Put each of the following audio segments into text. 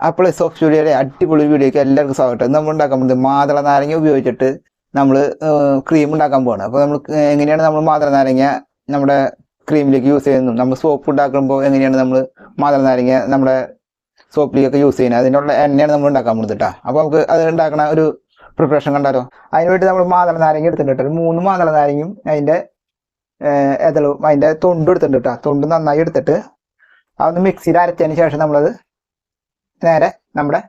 അപ്പോൾ സോപ്പ് സ്റ്റുഡിയോയുടെ അടിപൊളി വീഡിയോയ്ക്ക് എല്ലാവർക്കും സ്വാഗതം. നമ്മൾ ഉണ്ടാക്കാൻ പോകുന്നത് മാതള നാരങ്ങ ഉപയോഗിച്ചിട്ട് നമ്മൾ ക്രീം ഉണ്ടാക്കാൻ പോവാണ്. അപ്പോൾ നമ്മൾ എങ്ങനെയാണ് നമ്മൾ മാതള നാരങ്ങ നമ്മുടെ ക്രീമിലേക്ക് യൂസ് ചെയ്യുന്നത്, നമ്മൾ സോപ്പ് ഉണ്ടാക്കുമ്പോൾ എങ്ങനെയാണ് നമ്മൾ മാതള നാരങ്ങ നമ്മുടെ സോപ്പിലേക്കൊക്കെ യൂസ് ചെയ്യുന്നത്, അതിനുള്ള എണ്ണയാണ് നമ്മൾ ഉണ്ടാക്കാൻ പോകുന്നത് കേട്ടോ. അപ്പോൾ നമുക്ക് അത് ഉണ്ടാക്കണ ഒരു പ്രിപ്പറേഷൻ കണ്ടാലോ. അതിനുവേണ്ടി നമ്മൾ മാതള നാരങ്ങ എടുത്തിട്ടുണ്ട്. 3 മാതള നാരങ്ങയും അതിൻ്റെ എതളും അതിൻ്റെ തൊണ്ടും എടുത്തിട്ടുണ്ട് കേട്ടോ. തൊണ്ട് നന്നായി എടുത്തിട്ട് അതൊന്ന് മിക്സിയിൽ അരച്ചതിന് ശേഷം നമ്മളത് നേരെ നമ്മുടെ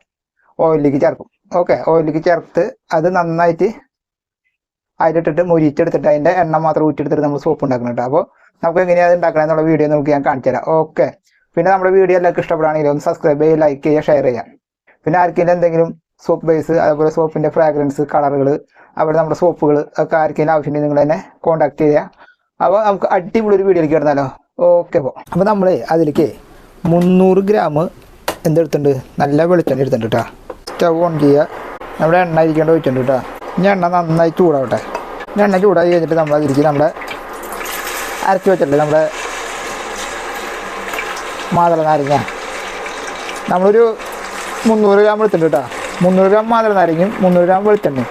ഓയിലിലേക്ക് ചേർക്കും. ഓക്കെ, ഓയിലിലേക്ക് ചേർത്ത് അത് നന്നായിട്ട് അതിലിട്ടിട്ട് മുരിച്ചെടുത്തിട്ട് അതിൻ്റെ എണ്ണ മാത്രം ഊറ്റിയെടുത്തിട്ട് നമ്മൾ സോപ്പ് ഉണ്ടാക്കണം കേട്ടോ. അപ്പോൾ നമുക്ക് എങ്ങനെയാണ് ഉണ്ടാക്കണം എന്നുള്ള വീഡിയോ നമുക്ക് ഞാൻ കാണിച്ചു തരാം. ഓക്കെ, പിന്നെ നമ്മുടെ വീഡിയോ എല്ലാവർക്കും ഇഷ്ടപ്പെടുകയാണെങ്കിൽ ഒന്ന് സബ്സ്ക്രൈബ് ചെയ്യുക, ലൈക്ക് ചെയ്യുക, ഷെയർ ചെയ്യുക. പിന്നെ ആർക്കെങ്കിലും എന്തെങ്കിലും സോപ്പ് ബേസ്, അതുപോലെ സോപ്പിൻ്റെ ഫ്രാഗ്രൻസ്, കളറുകൾ, അതുപോലെ നമ്മുടെ സോപ്പുകൾ ഒക്കെ ആർക്കെങ്കിലും ആവശ്യമുണ്ടെങ്കിൽ നിങ്ങൾ തന്നെ കോൺടാക്ട് ചെയ്യുക. അപ്പോൾ നമുക്ക് അടിപൊളി ഒരു വീഡിയോയിലേക്ക് കിടന്നാലോ. ഓക്കെ, അപ്പോൾ നമ്മൾ അതിലേക്ക് 300 ഗ്രാം എന്തെടുത്തിട്ടുണ്ട്, നല്ല വെളിച്ചെണ്ണ എടുത്തിട്ടുണ്ട് കേട്ടോ. സ്റ്റവ് ഓൺ ചെയ്യുക, നമ്മുടെ എണ്ണ ഇരിക്കേണ്ട ഒഴിച്ചിട്ടുണ്ട് കേട്ടോ. ഇനി എണ്ണ നന്നായി ചൂടാവട്ടെ. ഇനി എണ്ണ ചൂടായി കഴിഞ്ഞിട്ട് നമ്മൾ അതിലേക്ക് നമ്മുടെ അരച്ച് വെച്ചിട്ടുണ്ട് നമ്മുടെ മാതള നാരങ്ങ നമ്മളൊരു 300 ഗ്രാം എടുത്തിട്ടുണ്ട് കേട്ടോ. 300 ഗ്രാം മാതള നാരങ്ങയും 300 ഗ്രാം വെളിച്ചെണ്ണയും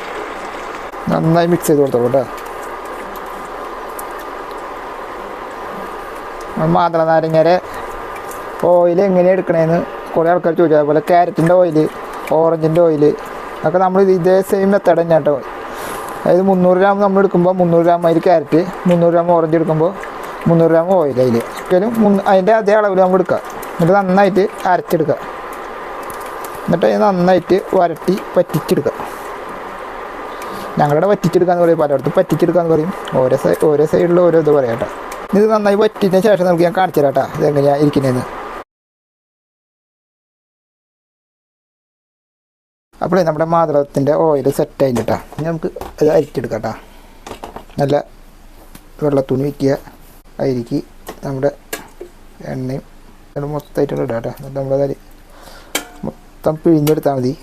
നന്നായി മിക്സ് ചെയ്ത് കൊടുത്തോളൂ കേട്ടോ. മാതള നാരങ്ങയുടെ ഓയിൽ എങ്ങനെയാണ് എടുക്കണേന്ന് കുറേ ആൾക്കാർ ചോദിച്ചു. അതുപോലെ ക്യാരറ്റിൻ്റെ ഓയിൽ, ഓറഞ്ചിൻ്റെ ഓയിൽ ഒക്കെ നമ്മൾ ഇതേ സെയിം മെത്തേഡ് തന്നെ കേട്ടോ. അതായത് 300 ഗ്രാം നമ്മൾ എടുക്കുമ്പോൾ 300 ഗ്രാം അതിൽ ക്യാരറ്റ്, 300 ഗ്രാം ഓറഞ്ച് എടുക്കുമ്പോൾ 300 ഗ്രാം ഓയിൽ അതിൽ ഒരിക്കലും അതിൻ്റെ അതേ അളവിൽ നമ്മൾ എടുക്കുക. എന്നിട്ട് നന്നായിട്ട് അരച്ചെടുക്കുക. എന്നിട്ട് അത് നന്നായിട്ട് വരട്ടി പറ്റിച്ചെടുക്കുക. ഞങ്ങളുടെ വറ്റിച്ചെടുക്കാന്ന് പറയും, പലയിടത്തും പറ്റിച്ചെടുക്കാന്ന് പറയും. ഓരോ സൈഡിൽ ഓരോ ഇത് പറയാം കേട്ടോ. ഇത് നന്നായി വറ്റിച്ചതിന് ശേഷം നമുക്ക് ഞാൻ കാണിച്ചു തരാം കേട്ടോ ഇതെങ്ങനെയാണ് ഇരിക്കുന്നതെന്ന്. അപ്പോഴേ നമ്മുടെ മാതളത്തിൻ്റെ ഓയിൽ സെറ്റ് ആയിട്ട് കേട്ടോ. ഇനി നമുക്ക് അത് അരിച്ചെടുക്കാം കേട്ടോ. നല്ല വെള്ളത്തുണി വയ്ക്കുക, അരിക്ക് നമ്മുടെ എണ്ണയും മൊത്തമായിട്ടുള്ള ഇടാം കേട്ടോ. എന്നിട്ട് നമ്മളത് മൊത്തം പിഴിഞ്ഞെടുത്താൽ മതി.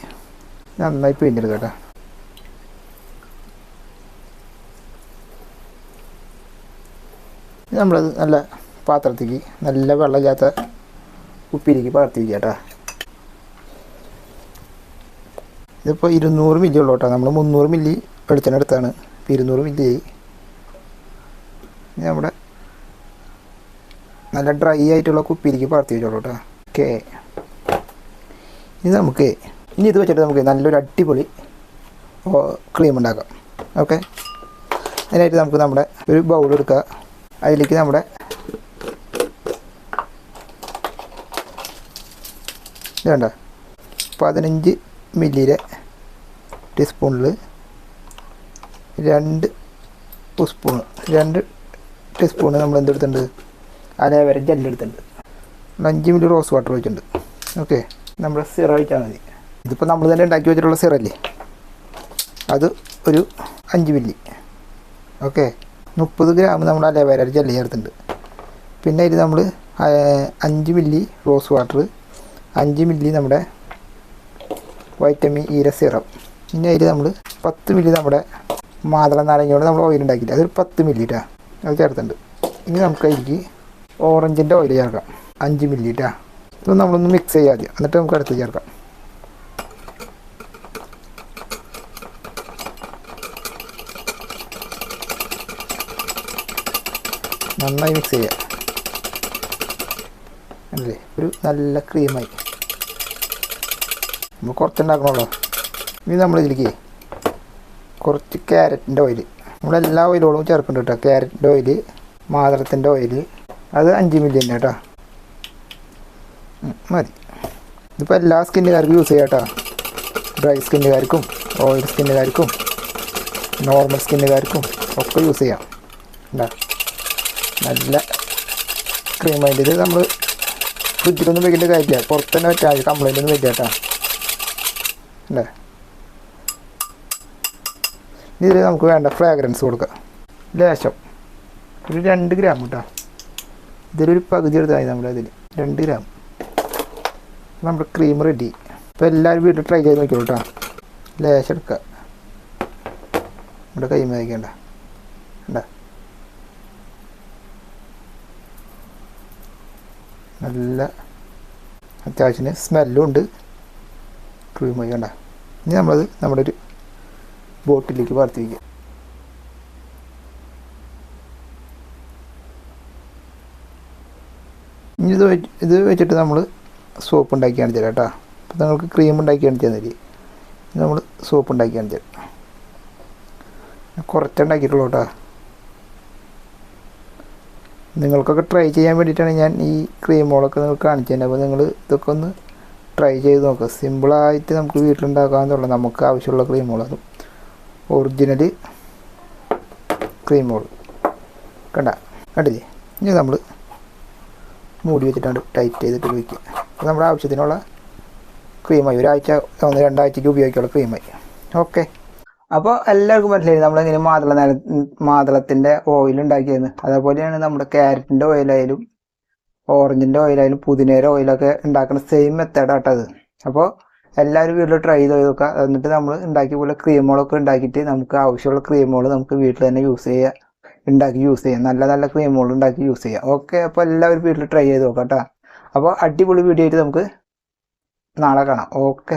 നന്നായി പിഴിഞ്ഞെടുക്കാം കേട്ടോ. നമ്മളത് നല്ല പാത്രത്തേക്ക് നല്ല വെള്ളമില്ലാത്ത കുപ്പിയിലേക്ക് പകർത്തിരിക്കുക കേട്ടോ. ഇതിപ്പോൾ 200 മില്ലി ഉള്ളൂ കേട്ടോ. നമ്മൾ 300 മില്ലി വെളിച്ചെണ്ണ എടുത്താണ്. ഇപ്പോൾ 200 മില്ലി ആയി. നമ്മുടെ നല്ല ഡ്രൈ ആയിട്ടുള്ള കുപ്പിയിലേക്ക് പകർത്തി വെച്ചോളൂ കേട്ടോ. ഓക്കെ, ഇനി ഇത് വെച്ചിട്ട് നമുക്ക് നല്ലൊരു അടിപൊളി ക്രീം ഉണ്ടാക്കാം. ഓക്കെ, അതിനായിട്ട് നമുക്ക് നമ്മുടെ ഒരു ബൗൾ എടുക്കുക. അതിലേക്ക് നമ്മുടെ വേണ്ട 15 മില്ലിയുടെ ടീസ്പൂണിൽ 2 ടീസ്പൂണ് നമ്മൾ എന്തെടുത്തിട്ടുണ്ട്, അലോവേര ജെല്ലെടുത്തിട്ടുണ്ട്. 5 മില്ലി റോസ് വാട്ടർ ഒഴിച്ചിട്ടുണ്ട്. ഓക്കെ, നമ്മുടെ സിറ ഒഴിച്ചാൽ മതി. ഇതിപ്പോൾ നമ്മൾ തന്നെ ഉണ്ടാക്കി വെച്ചിട്ടുള്ള സിറല്ലേ, അത് ഒരു 5 മില്ലി. ഓക്കെ, 30 ഗ്രാം നമ്മൾ അലോവേര ജെല്ല് ചേർത്തിട്ടുണ്ട്. പിന്നെ ഇതിൽ നമ്മൾ 5 മില്ലി റോസ് വാട്ടർ, 5 മില്ലി നമ്മുടെ വൈറ്റമിൻ ഇയുടെ സിറം. പിന്നെ അതിൽ നമ്മൾ 10 മില്ലി നമ്മുടെ മാതള നാരങ്ങയോട് നമ്മൾ ഓയിൽ ഉണ്ടാക്കിയിട്ട് അതൊരു 10 മില്ലി ഇട്ടാ അത് ചേർത്തിട്ടുണ്ട്. ഇനി നമുക്ക് അതിലേക്ക് ഓറഞ്ചിൻ്റെ ഓയിൽ ചേർക്കാം, 5 മില്ലി ഇട്ടാ. ഇത് നമ്മളൊന്ന് മിക്സ് ചെയ്യാം ആദ്യം, എന്നിട്ട് നമുക്ക് അടുത്ത് ചേർക്കാം. നന്നായി മിക്സ് ചെയ്യുക. അല്ലേ, ഒരു നല്ല ക്രീമായി. നമ്മൾ കുറച്ചുണ്ടാക്കണമല്ലോ. ഇനി നമ്മളിതിലേക്ക് കുറച്ച് ക്യാരറ്റിൻ്റെ ഓയിൽ, നമ്മളെല്ലാ ഓയിലോടും ചേർക്കുന്നുണ്ട് കേട്ടോ. ക്യാരറ്റിൻ്റെ ഓയിൽ, മാതളത്തിൻ്റെ ഓയിൽ, അത് 5 മില്ലി തന്നെ കേട്ടോ. മതി. ഇതിപ്പോൾ എല്ലാ സ്കിന്നുകാർക്കും യൂസ് ചെയ്യാം കേട്ടോ. ഡ്രൈ സ്കിന്നുകാർക്കും, ഓയിൽ സ്കിന്നുകാർക്കും, നോർമൽ സ്കിന്നുകാർക്കും ഒക്കെ യൂസ് ചെയ്യാം. എന്താ നല്ല ക്രീമായിട്ട്. ഇത് നമ്മൾ ഫ്രിഡ്ജിലൊന്നും വെക്കേണ്ട കാര്യമില്ല, പുറത്ത് തന്നെ വെച്ചാൽ മതി. കംപ്ലൈൻ്റ് ഒന്നും വരില്ല കേട്ടോ. അല്ലേ, ഇതിൽ നമുക്ക് വേണ്ട ഫ്രാഗ്രൻസ് കൊടുക്കാം. ലേശം ഒരു 2 ഗ്രാം കേട്ടോ. ഇതിലൊരു പകുതി എടുത്താൽ മതി. നമ്മുടെ ഇതിൽ 2 ഗ്രാം. നമ്മുടെ ക്രീം റെഡി. ഇപ്പോൾ എല്ലാവരും വീട്ടിൽ ട്രൈ ചെയ്ത് നോക്കിയോളൂ കേട്ടോ. ലേശം എടുക്കുക, നമ്മുടെ കൈ മേടിക്കേണ്ട. എന്താ നല്ല അത്യാവശ്യത്തിന് സ്മെല്ലും ഉണ്ട്, ക്രീമായി കണ്ട. ഇനി നമ്മളത് നമ്മുടെ ഒരു ബോട്ടിലേക്ക് പകർത്തി വയ്ക്കുക. ഇനി ഇത് വെച്ചിട്ട് നമ്മൾ സോപ്പ് ഉണ്ടാക്കി കാണിച്ചു തരാം കേട്ടോ. അപ്പോൾ നിങ്ങൾക്ക് ക്രീം ഉണ്ടാക്കി കാണിച്ചാൽ മതി. നമ്മൾ സോപ്പ് ഉണ്ടാക്കി കാണിച്ചു തരാം. കുറച്ചുണ്ടാക്കിയിട്ടുള്ളൂ കേട്ടോ. നിങ്ങൾക്കൊക്കെ ട്രൈ ചെയ്യാൻ വേണ്ടിയിട്ടാണ് ഞാൻ ഈ ക്രീമുകളൊക്കെ നിങ്ങൾക്ക് കാണിച്ചു തരുന്നത്. അപ്പോൾ നിങ്ങൾ ഇതൊക്കെ ഒന്ന് ട്രൈ ചെയ്ത് നോക്കുക. സിമ്പിളായിട്ട് നമുക്ക് വീട്ടിലുണ്ടാക്കാമെന്നുള്ളത് നമുക്ക് ആവശ്യമുള്ള ക്രീമുകൾ, അതും ഒറിജിനൽ ക്രീമുകൾ കണ്ടില്ലേ. ഇനി നമ്മൾ മൂടി വെച്ചിട്ടാണ് ടൈറ്റ് ചെയ്തിട്ട് വയ്ക്കുക. അപ്പോൾ നമ്മുടെ ആവശ്യത്തിനുള്ള ക്രീമായി, ഒരാഴ്ച 1-2 ആഴ്ചയ്ക്ക് ഉപയോഗിക്കാനുള്ള ക്രീമായി. ഓക്കെ. അപ്പോൾ എല്ലാവർക്കും മനസ്സിലായി നമ്മളെങ്ങനെ മാതളത്തിൻ്റെ ഓയിൽ ഉണ്ടാക്കിയത്. അതേപോലെയാണ് നമ്മുടെ ക്യാരറ്റിൻ്റെ ഓയിലായാലും ഓറഞ്ചിൻ്റെ ഓയിലായാലും പുതിനേര ഓയിലൊക്കെ ഉണ്ടാക്കുന്ന സെയിം മെത്തേഡാട്ടോ അത്. അപ്പോൾ എല്ലാവരും വീട്ടിൽ ട്രൈ ചെയ്ത് നോക്കുക. എന്നിട്ട് നമ്മൾ ഉണ്ടാക്കിയ പോലെ ക്രീമുകളൊക്കെ ഉണ്ടാക്കിയിട്ട് നമുക്ക് ആവശ്യമുള്ള ക്രീമുകൾ നമുക്ക് വീട്ടിൽ തന്നെ യൂസ് ചെയ്യാം. നല്ല നല്ല ക്രീമുകൾ ഉണ്ടാക്കി യൂസ് ചെയ്യാം. ഓക്കെ. അപ്പോൾ എല്ലാവരും വീട്ടിൽ ട്രൈ ചെയ്ത് നോക്കാം കേട്ടോ. അപ്പോൾ അടിപൊളി വീഡിയോ ആയിട്ട് നമുക്ക് നാളെ കാണാം. ഓക്കെ.